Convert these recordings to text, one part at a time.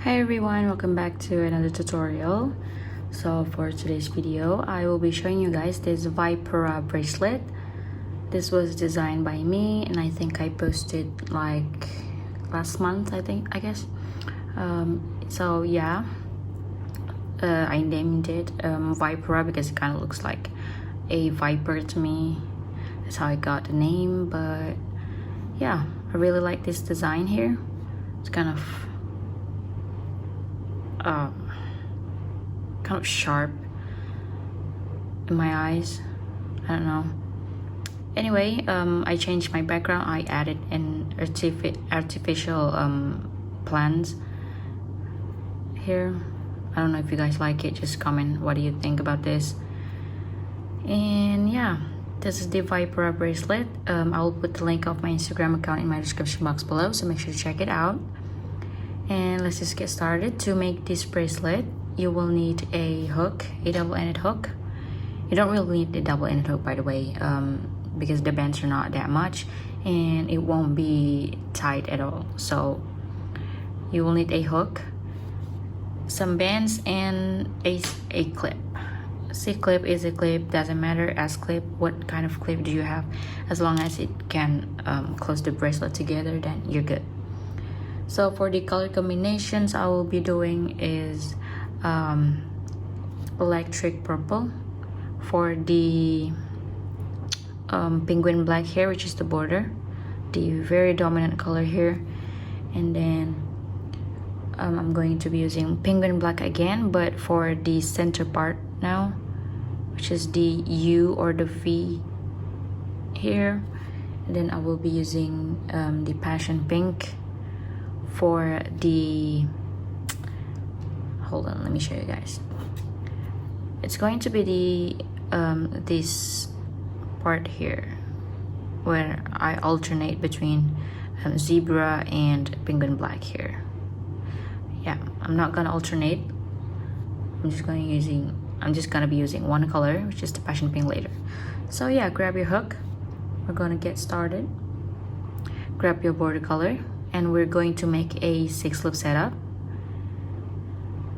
Hi everyone, welcome back to another tutorial. So for today's video, I will be showing you guys this Vipera bracelet. This was designed by me and I think I posted like last month, I guess. So yeah, I named it Vipera because it kind of looks like a viper to me. That's how I got the name, but yeah, I really like this design here. It's kind of sharp in my eyes. I don't know. Anyway, I changed my background. I added an artificial plants here. I don't know if you guys like it. Just comment what do you think about this. And yeah, this is the Vipera bracelet. I will put the link of my Instagram account in my description box below, so make sure to check it out. And let's just get started. To make this bracelet, you will need a hook, a double-ended hook. You don't really need the double-ended hook, by the way, because the bands are not that much and it won't be tight at all. So you will need a hook, some bands, and a clip. C clip is a clip, doesn't matter. S clip, what kind of clip do you have? As long as it can close the bracelet together, then you're good. So for the color combinations I will be doing is electric purple for the penguin black here, which is the border, the very dominant color here. And then I'm going to be using penguin black again, but for the center part now, which is the U or the V here. And then I will be using the passion pink for the, hold on, let me show you guys. It's going to be the this part here where I alternate between zebra and penguin black here. Yeah, I'm not gonna alternate. I'm just gonna be using one color, which is the passion pink, later. So yeah, grab your hook. We're gonna get started. Grab your border color, and we're going to make a 6-loop setup.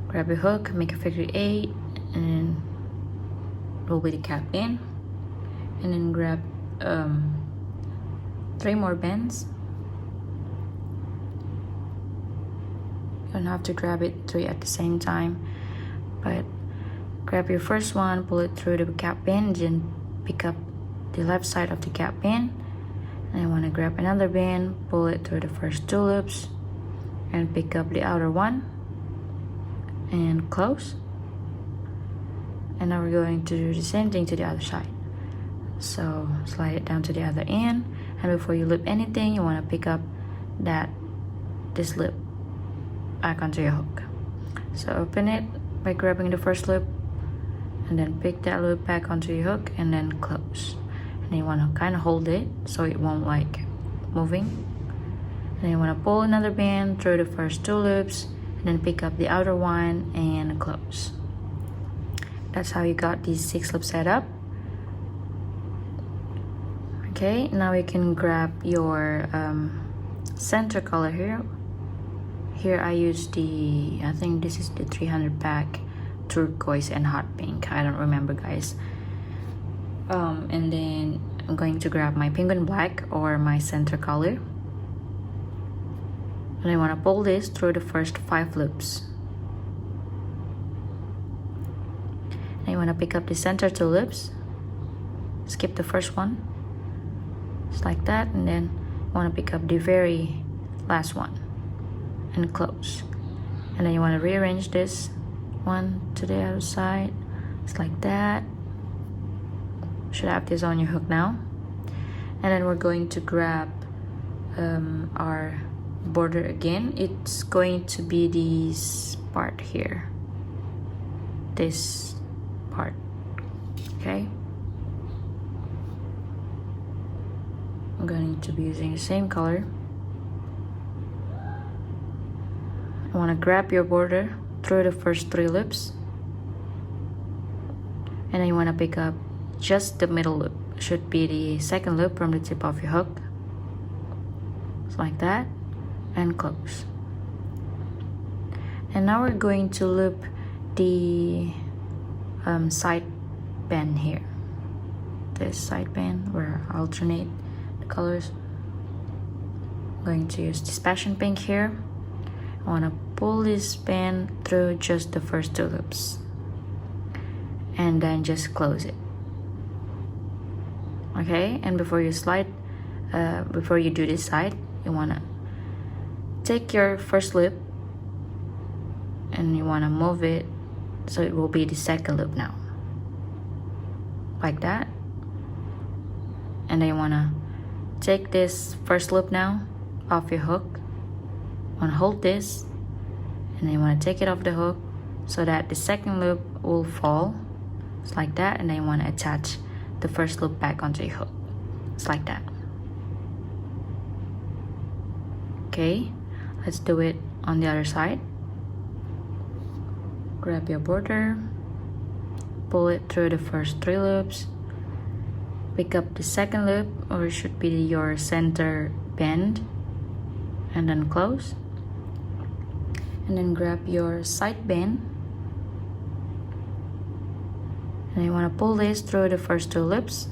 Grab your hook, make a figure 8, and roll with the cap in, and then grab 3 more bends. You don't have to grab it 3 at the same time, but grab your first one, pull it through the cap pin, then pick up the left side of the cap pin. And I want to grab another band, pull it through the first 2 loops, and pick up the outer one, and close. And now we're going to do the same thing to the other side. So slide it down to the other end, and before you loop anything, you want to pick up this loop back onto your hook. So open it by grabbing the first loop, and then pick that loop back onto your hook, and then close. And you want to kind of hold it so it won't like moving. And then you want to pull another band through the first 2 loops, and then pick up the outer one and close. That's how you got these 6-loop setup. Okay, now you can grab your center color here. Here I use I think this is the 300 pack turquoise and hot pink. I don't remember, guys. And then I'm going to grab my penguin black or my center color, and I want to pull this through the first 5 loops. And I want to pick up the center 2 loops, skip the first one, just like that, and then I want to pick up the very last one and close. And then you want to rearrange this one to the other side, just like that. Should have this on your hook now. And then we're going to grab our border again. It's going to be this part here, this part. Okay, I'm going to be using the same color. I want to grab your border through the first 3 loops, and then you want to pick up just the middle loop. Should be the second loop from the tip of your hook, just like that, and close. And now we're going to loop the side band here. This side band where I alternate the colors. I'm going to use this passion pink here. I want to pull this band through just the first 2 loops and then just close it. Okay, and before you do this side, you want to take your first loop and you want to move it so it will be the second loop now, like that. And then you want to take this first loop now off your hook. You want to hold this and then you want to take it off the hook so that the second loop will fall. It's like that. And then you want to attach the first loop back onto your hook. It's like that. Okay, let's do it on the other side. Grab your border, pull it through the first 3 loops, pick up the second loop, or it should be your center band, and then close. And then grab your side band, and you want to pull this through the first 2 loops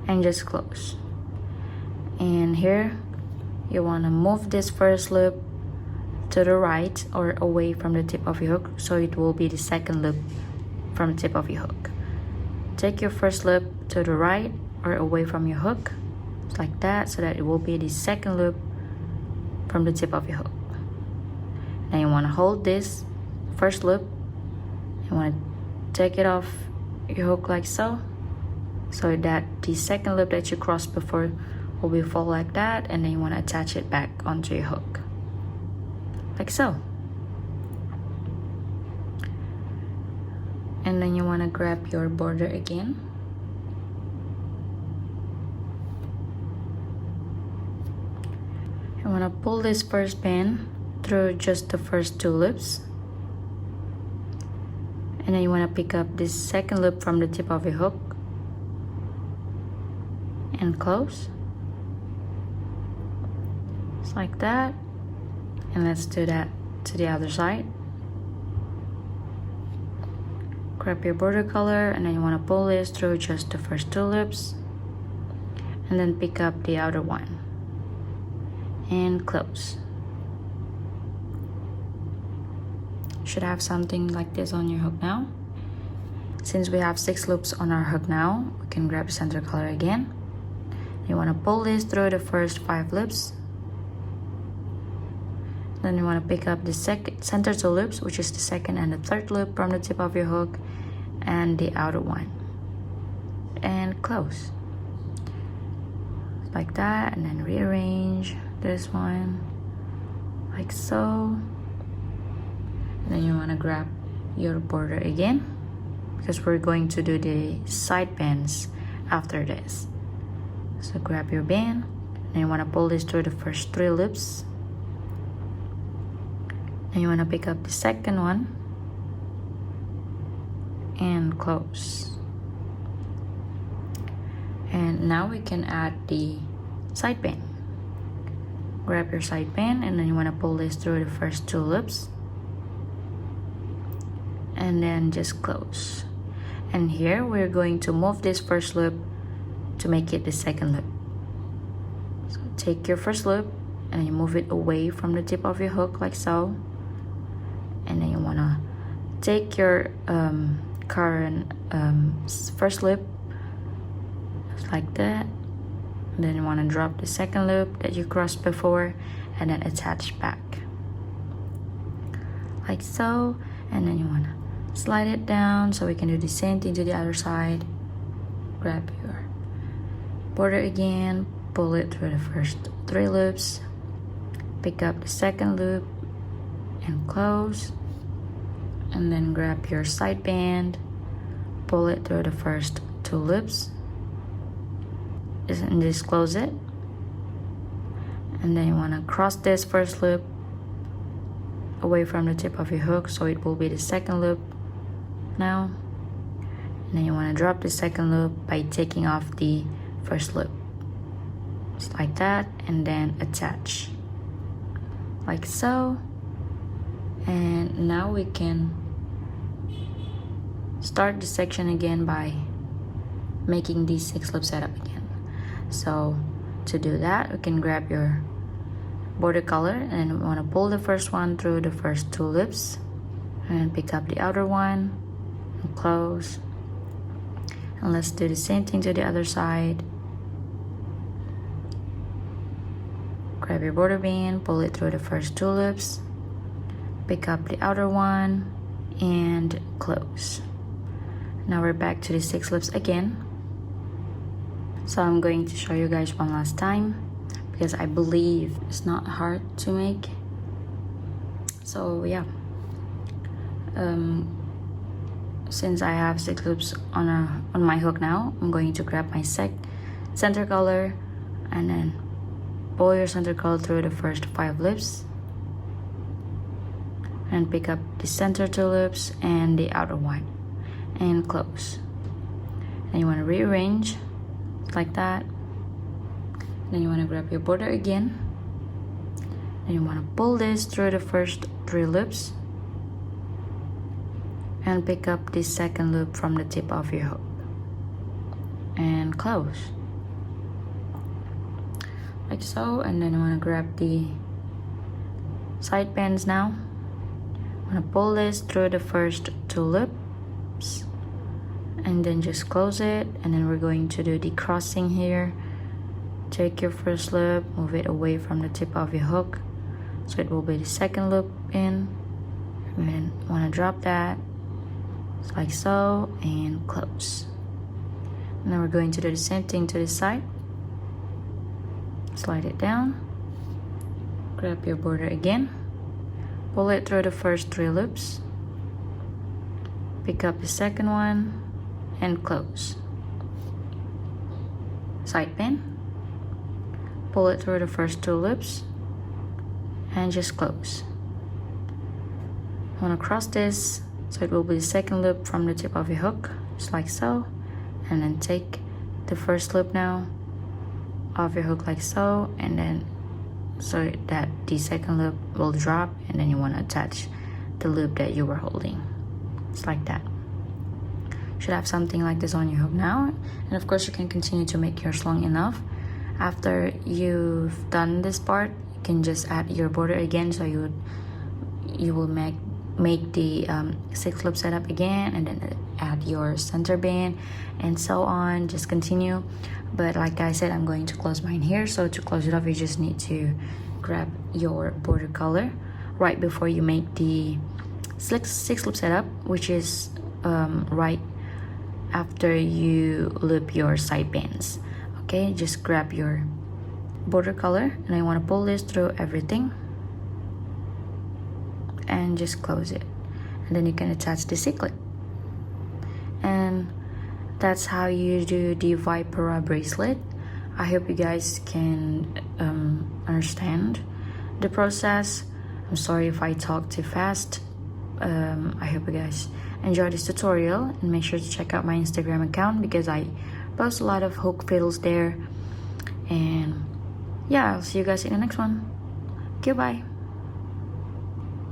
and just close. And here you want to move this first loop to the right or away from the tip of your hook, so it will be the second loop from the tip of your hook. Take your first loop to the right or away from your hook, just like that, so that it will be the second loop from the tip of your hook. Now you want to hold this first loop. You want to take it off your hook like so that the second loop that you crossed before will be fall like that, and then you want to attach it back onto your hook like so. And then you want to grab your border again, you want to pull this first band through just the first 2 loops, and then you want to pick up this second loop from the tip of your hook and close. Just like that. And let's do that to the other side. Grab your border color, and then you want to pull this through just the first 2 loops and then pick up the outer one and close. You should have something like this on your hook now. Since we have 6 loops on our hook now, we can grab the center color again. You want to pull this through the first 5 loops. Then you want to pick up the center 2 loops, which is the second and the third loop from the tip of your hook, and the outer one, and close like that. And then rearrange this one like so. And then you want to grab your border again, because we're going to do the side bands after this. So grab your band, and you want to pull this through the first 3 loops. And you want to pick up the second one and close. And now we can add the side band. Grab your side band, and then you want to pull this through the first 2 loops and then just close. And here we're going to move this first loop to make it the second loop. So take your first loop and you move it away from the tip of your hook like so. And then you want to take your current first loop just like that, and then you want to drop the second loop that you crossed before and then attach back like so. And then you want to slide it down, so we can do the same thing to the other side. Grab your border again, pull it through the first 3 loops, pick up the second loop and close, and then grab your side band, pull it through the first 2 loops and just close it. And then you want to cross this first loop away from the tip of your hook, so it will be the second loop now. And then you want to drop the second loop by taking off the first loop just like that, and then attach like so. And now we can start the section again by making these 6 loop setup again. So to do that, we can grab your border color and we want to pull the first one through the first 2 loops and pick up the outer one and close. And let's do the same thing to the other side. Grab your border band, pull it through the first 2 loops, pick up the outer one and close. Now we're back to the 6 loops again. So I'm going to show you guys one last time because I believe it's not hard to make. So yeah, since I have 6 loops on my hook now, I'm going to grab my center color and then pull your center color through the first 5 loops and pick up the center 2 loops and the outer one and close. And you want to rearrange like that. Then you want to grab your border again and you want to pull this through the first 3 loops and pick up the second loop from the tip of your hook and close like so. And then you want to grab the side bands now. I'm going to pull this through the first 2 loops and then just close it. And then we're going to do the crossing here. Take your first loop, move it away from the tip of your hook so it will be the second loop in, and then want to drop that like so and close. And then we're going to do the same thing to this side. Slide it down, grab your border again, pull it through the first 3 loops, pick up the second one and close. Side pin, pull it through the first 2 loops and just close. I want to cross this so it will be the second loop from the tip of your hook, just like so, and then take the first loop now of your hook like so, and then so that the second loop will drop, and then you want to attach the loop that you were holding, just like that. Should have something like this on your hook now. And of course you can continue to make yours long enough. After you've done this part, you can just add your border again, so you will make the 6 loop setup again, and then add your center band and so on. Just continue. But like I said, I'm going to close mine here. So to close it off, you just need to grab your border color right before you make the 6 loop setup, which is right after you loop your side bands. Okay, just grab your border color and I want to pull this through everything and just close it, and then you can attach the C-clip. And that's how you do the Vipera bracelet. I hope you guys can understand the process. I'm sorry if I talk too fast. I hope you guys enjoy this tutorial, and make sure to check out my Instagram account because I post a lot of hook fiddles there. And yeah, I'll see you guys in the next one. Goodbye.